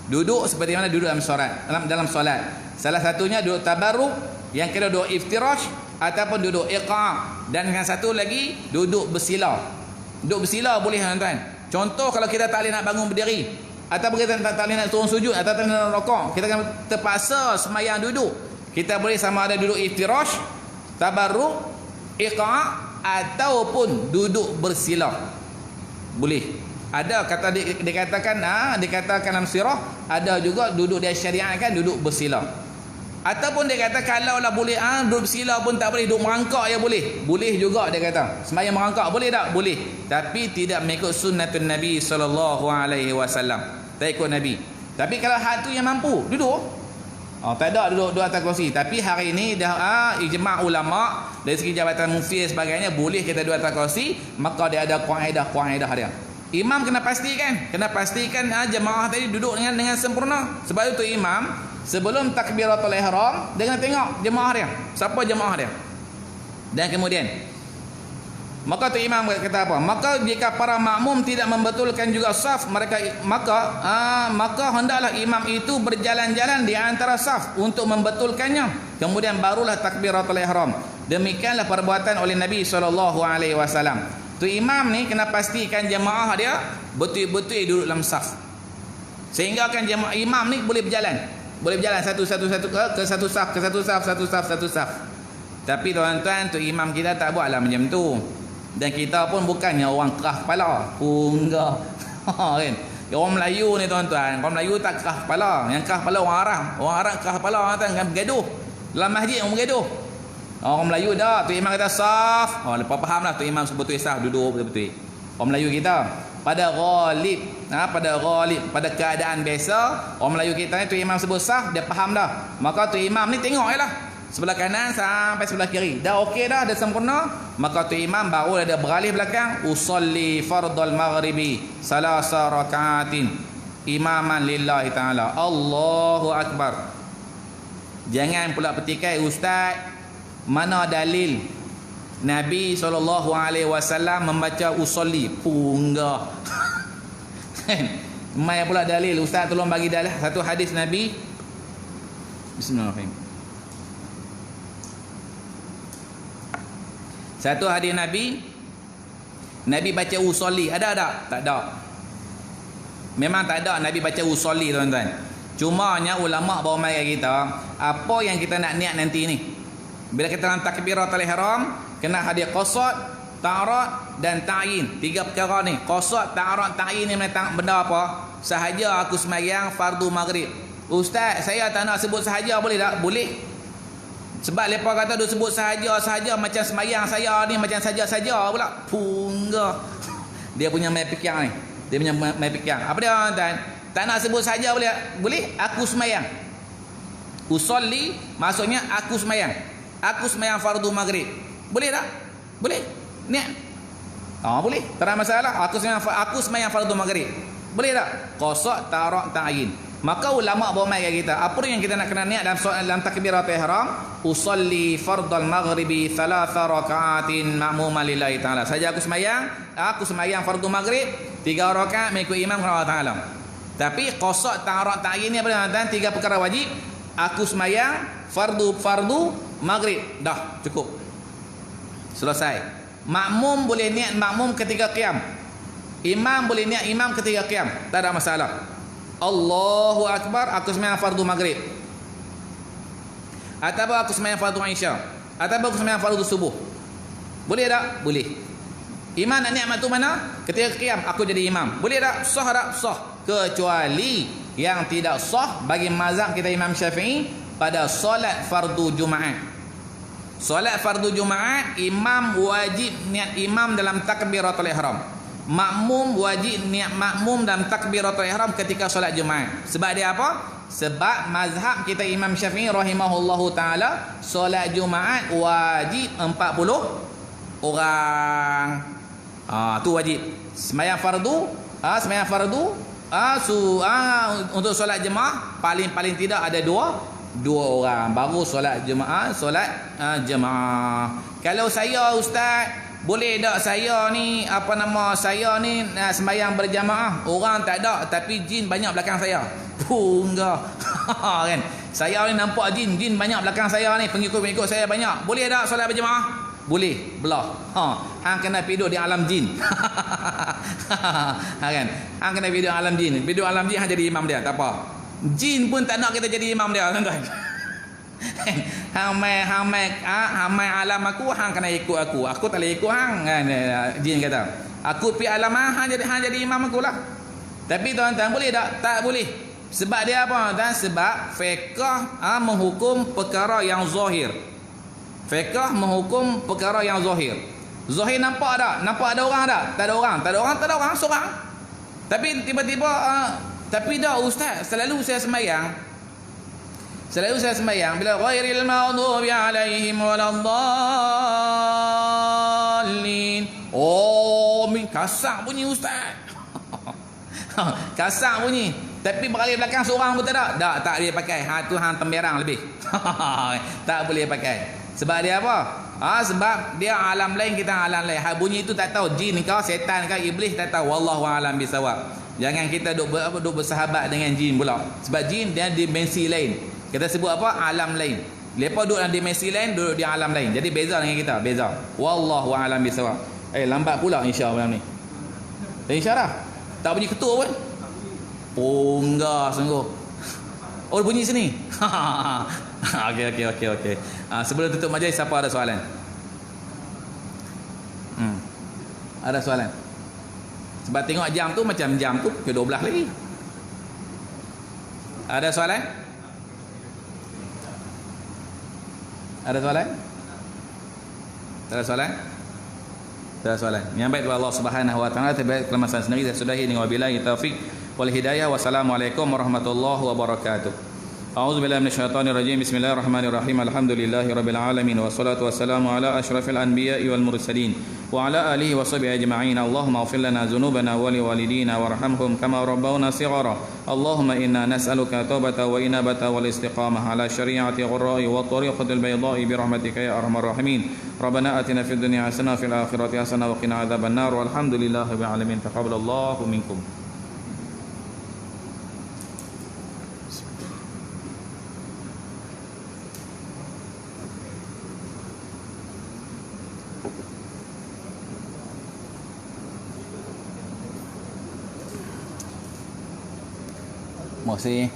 Duduk seperti mana duduk dalam solat. Dalam solat. Salah satunya duduk tabarruk, yang kedua duduk iftirash ataupun duduk iqa', dan yang satu lagi duduk bersila. Duduk bersila boleh tuan-tuan. Contoh kalau kita tak boleh nak bangun berdiri, ataupun kita tak boleh nak turun sujud, atau tak boleh nak rukuk, kita akan terpaksa sembahyang duduk. Kita boleh sama ada duduk iftirash, tabarruk, iqa' ataupun duduk bersila. Boleh. Ada kata dikatakan dalam sirah, ada juga duduk dia syariatkan duduk bersila. Ataupun dia kata kalau lah boleh duduk bersila pun tak boleh, duduk merangkak ya boleh. Boleh juga dia kata. Sembahyang merangkak boleh tak? Boleh. Tapi tidak mengikut sunnatun Nabi SAW. Tak ikut Nabi. Tapi kalau hal tu yang mampu duduk, tak ada duduk atas kerusi. Tapi hari ini dah ijma' ulama dari segi jabatan mufti dan sebagainya, boleh kita duduk atas kerusi. Maka dia ada kaedah dia. Imam kena pastikan jemaah tadi duduk dengan sempurna. Sebab itu imam sebelum takbiratul ihram dia kena tengok jemaah dia, siapa jemaah dia. Dan kemudian maka tu imam kata apa? Maka jika para makmum tidak membetulkan juga saf maka hendaklah imam itu berjalan-jalan di antara saf untuk membetulkannya. Kemudian barulah takbiratul ihram. Demikianlah perbuatan oleh Nabi SAW. Tu imam ni kena pastikan jemaah dia betul-betul duduk dalam saf. Sehingga kan jemaah imam ni boleh berjalan satu ke satu saf. Tapi tuan-tuan, tu imam kita tak buatlah macam tu. Dan kita pun bukannya orang keras kepala. Enggak. Kan? Orang Melayu ni tuan-tuan, orang Melayu tak keras kepala. Yang keras kepala orang Arab. Orang Arab keras kepala kan bergaduh. Dalam masjid orang bergaduh. Orang Melayu dah, tu imam kata saf. Lepas faham lah tu imam betul saf, duduk betul-betul. Orang Melayu kita pada ghalib, pada keadaan biasa, orang Melayu kita ni tu imam sebut saf, dia faham dah. Maka tu imam ni tengok je lah, sebelah kanan sampai sebelah kiri. Dah okey dah, dah sempurna. Maka tu imam baru dia beralih belakang, usolli fardal maghribi salasa rakaatin imaman lillahi ta'ala. Allahu akbar. Jangan pula petikai, ustaz, mana dalil Nabi SAW membaca usolli? Punggah. Mai pula dalil, ustaz tolong bagi dalil satu hadis Nabi. Bismillahirrahmanirrahim. Satu hadis Nabi baca usolli. Ada tak? Tak ada. Memang tak ada Nabi baca usolli tuan-tuan. Cumanya ulama bawa mai kita, apa yang kita nak niat nanti ni. Bila kita dalam takbiratul ihram, kena hadir qasad, ta'arad dan ta'yin. Tiga perkara ni. Qasad, ta'arad, ta'yin ni benda apa? Sahaja aku sembahyang fardu maghrib. Ustaz, saya tak nak sebut sahaja, boleh tak? Boleh. Sebab lepas kata dia sebut sahaja macam sembahyang saya ni macam saja-saja pula. Punggah. Dia punya mai fikir ni. Dia punya mai fikir. Apa dia tuan? Tak nak sebut sahaja boleh? Boleh. Aku sembahyang. Usolli maksudnya aku sembahyang. Aku sembahyang fardu maghrib. Boleh tak? Boleh. Niat. Boleh. Tak ada masalah. Aku sembahyang fardu maghrib. Boleh tak? Qasad, ta'arad, ta'yin. Maka ulama bawa mai kita, apa yang kita nak kena niat dalam takbiratul ihram? Usolli fardal maghribi 3 rakaatin ma'muman lillahi taala. Saja aku sembahyang fardu maghrib 3 rakaat mengikut imam Allah taala. Tapi qasad ta'arud ta'yin ni apa dan 3 perkara wajib. Aku sembahyang fardu maghrib. Dah, cukup. Selesai. Makmum boleh niat makmum ketika qiyam. Imam boleh niat imam ketika qiyam. Tak ada masalah. Allahu Akbar, aku sembahyang fardu maghrib. Atau aku sembahyang fardu isya. Atau aku sembahyang fardu subuh. Boleh tak? Boleh. Imam nak niat waktu mana? Ketika qiyam, aku jadi imam. Boleh tak? Sah tak? Sah. Kecuali yang tidak sah bagi mazhab kita Imam Syafi'i pada solat fardu Jumaat. Solat fardu Jumaat, imam wajib niat imam dalam takbiratul ihram. Makmum wajib niat makmum dalam takbiratul ihram ketika solat Jumaat. Sebab dia apa? Sebab mazhab kita Imam Syafi'i rahimahullahu taala, solat Jumaat wajib 40 orang. Tu wajib. Sembahyang fardu, untuk solat jemaah paling tidak ada dua orang baru solat jemaah, jemaah. Kalau saya ustaz, boleh tak saya ni sembahyang berjamaah, orang tak ada tapi jin banyak belakang saya. Enggak. Kan? Saya ni nampak jin banyak belakang saya ni, pengikut saya banyak. Boleh tak solat berjamaah? Boleh. Belah. Hang kena hidup di alam jin. Kan? Hang kena hidup di alam jin. Hidup alam jin hang jadi imam dia, tak apa. Jin pun tak nak kita jadi imam dia, tuan-tuan. Hang mai alam aku, hang kena ikut aku. Aku tak boleh ikut hang, kan? Jin kata. Aku pi alam hang jadi imam aku lah. Tapi tuan-tuan boleh tak? Tak boleh. Sebab dia apa? Dan sebab fiqh menghukum perkara yang zahir. Fiqh menghukum perkara yang zahir. Zahir nampak tak? Nampak ada orang tak? Tak ada orang seorang. Tapi tiba-tiba tapi dah ustaz, selalu saya sembahyang bila ghairil maghdubi alaihim waladdallin. Min kasar bunyi ustaz. Kasar bunyi. Tapi balik belakang seorang pun tak ada. Tak boleh pakai. Tu hang temberang lebih. Tak boleh pakai. Sebab dia apa? Sebab dia alam lain, kita alam lain. Bunyi itu tak tahu jin kau, setan kau, iblis, tak tahu. Wallahu a'lam bisawab. Jangan kita duk bersahabat dengan jin pula. Sebab jin dia dimensi lain. Kita sebut apa? Alam lain. Lepas duduk dalam dimensi lain, duduk di alam lain. Jadi beza dengan kita, beza. Wallahu a'lam bisawab. Lambat pula insya malam ni. Insya dah. Tak bunyi ketuk pun. Enggak sungguh. Bunyi sini. Okey. Sebelum tutup majlis, siapa ada soalan? Ada soalan? Sebab tengok jam tu macam jam tu ke 12 lagi. Ada soalan? Ada soalan? Tak ada soalan? Tak ada soalan. Yang baik Allah Subhanahu wa taala, terbaik kelemasan sendiri. Saya sudahi dengan wabillahi taufik wal hidayah. Wassalamualaikum warahmatullahi wabarakatuh. A'udzubillahi minasyaitonir rajim. Bismillahirrahmanirrahim. Alhamdulillahirabbil alamin wassalatu wassalamu ala asyrafil anbiya'i wal mursalin wa ala alihi washabihi ajma'in. Allahumma ighfir lana dzunubana wa liwalidina warhamhum kama rabbawna shighara. Allahumma inna nas'aluka taubata wa inabata wal istiqamah ala syari'ati ghurra'i wa tariqatil bayda'i bi rahmatika ya arhamar rahimin. Rabbana atina fid dunya hasanah fil akhirati hasanah wa qina adzaban nar. Walhamdulillahirabbil alamin. Taqabbalallahu minkum. Terima kasih.